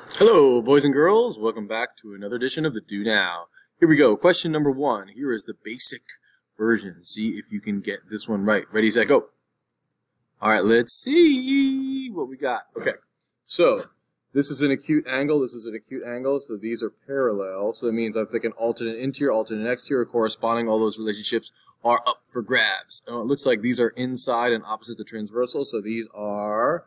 Hello, boys and girls. Welcome back to another edition of the Do Now. Here we go. Question number 1. Here is the basic version. See if you can get this one right. Ready, set, go. All right, let's see what we got. Okay, so this is an acute angle. This is an acute angle, so these are parallel. So that means I'm thinking alternate interior, alternate exterior, corresponding. All those relationships are up for grabs. It looks like these are inside and opposite the transversal. So these are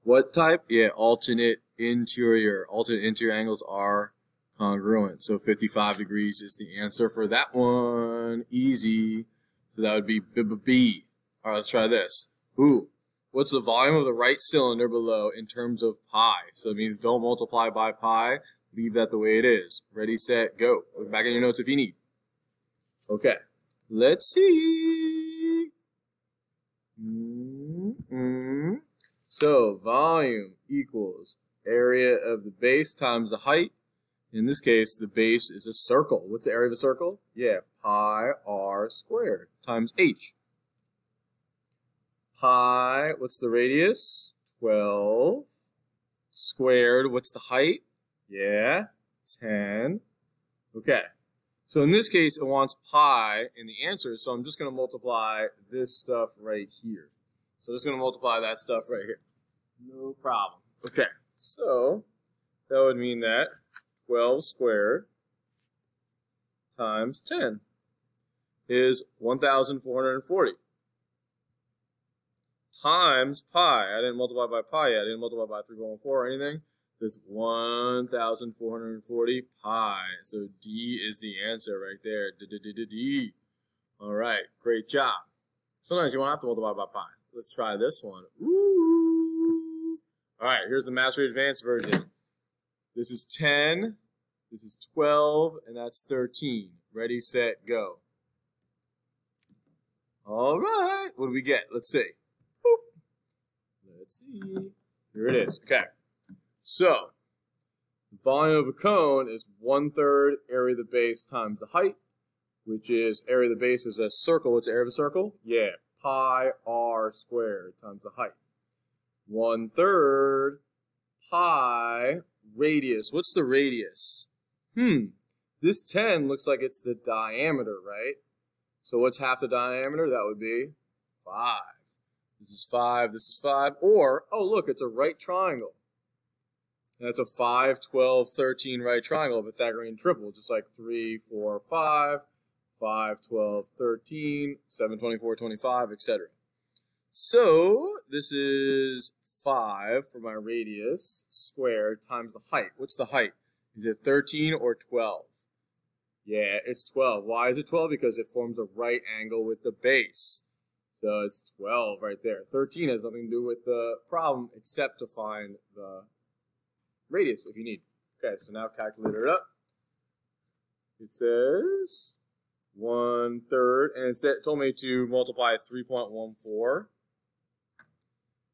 what type? Yeah, alternate interior. Alternate interior angles are congruent. So 55 degrees is the answer for that one. Easy. So that would be B. All right, let's try this. Ooh, what's the volume of the right cylinder below in terms of pi? So it means don't multiply by pi. Leave that the way it is. Ready, set, go. Look back in your notes if you need. Okay, let's see. So volume equals area of the base times the height. In this case, the base is a circle. What's the area of a circle? Yeah, pi r squared times h. Pi, what's the radius? 12 squared. What's the height? Yeah, 10. Okay. So in this case, it wants pi in the answer, so I'm just going to multiply this stuff right here. So I'm just going to multiply that stuff right here. No problem. Okay, so that would mean that 12 squared times 10 is 1,440 times pi. I didn't multiply by pi yet. I didn't multiply by 3.14 or anything. This 1,440 pi. So D is the answer right there. D. All right, great job. Sometimes you won't have to multiply by pi. Let's try this one. Ooh. All right, here's the Mastery Advanced version. This is 10, this is 12, and that's 13. Ready, set, go. All right, what do we get? Let's see. Boop. Let's see. Here it is. Okay. So, the volume of a cone is 1/3 area of the base times the height, which is area of the base is a circle. What's the area of a circle? Yeah, pi r squared times the height. 1/3 pi radius. What's the radius? This 10 looks like it's the diameter, right? So what's half the diameter? That would be 5. This is 5, this is 5. Or, oh look, it's a right triangle. That's a 5, 12, 13 right triangle, a Pythagorean triple, just like 3, 4, 5, 5, 12, 13, 7, 24, 25, etc. So this is 5 for my radius squared times the height. What's the height? Is it 13 or 12? Yeah, it's 12. Why is it 12? Because it forms a right angle with the base. So it's 12 right there. 13 has nothing to do with the problem except to find the radius if you need. Okay, so now calculate it up. It says 1/3, and it told me to multiply 3.14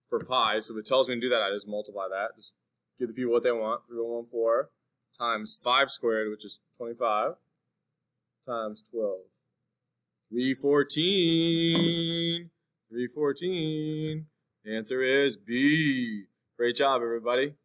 for pi, so it tells me to do that. I just multiply that. Just give the people what they want. 3.14 times 5 squared, which is 25, times 12. 314. 314. The answer is B. Great job, everybody.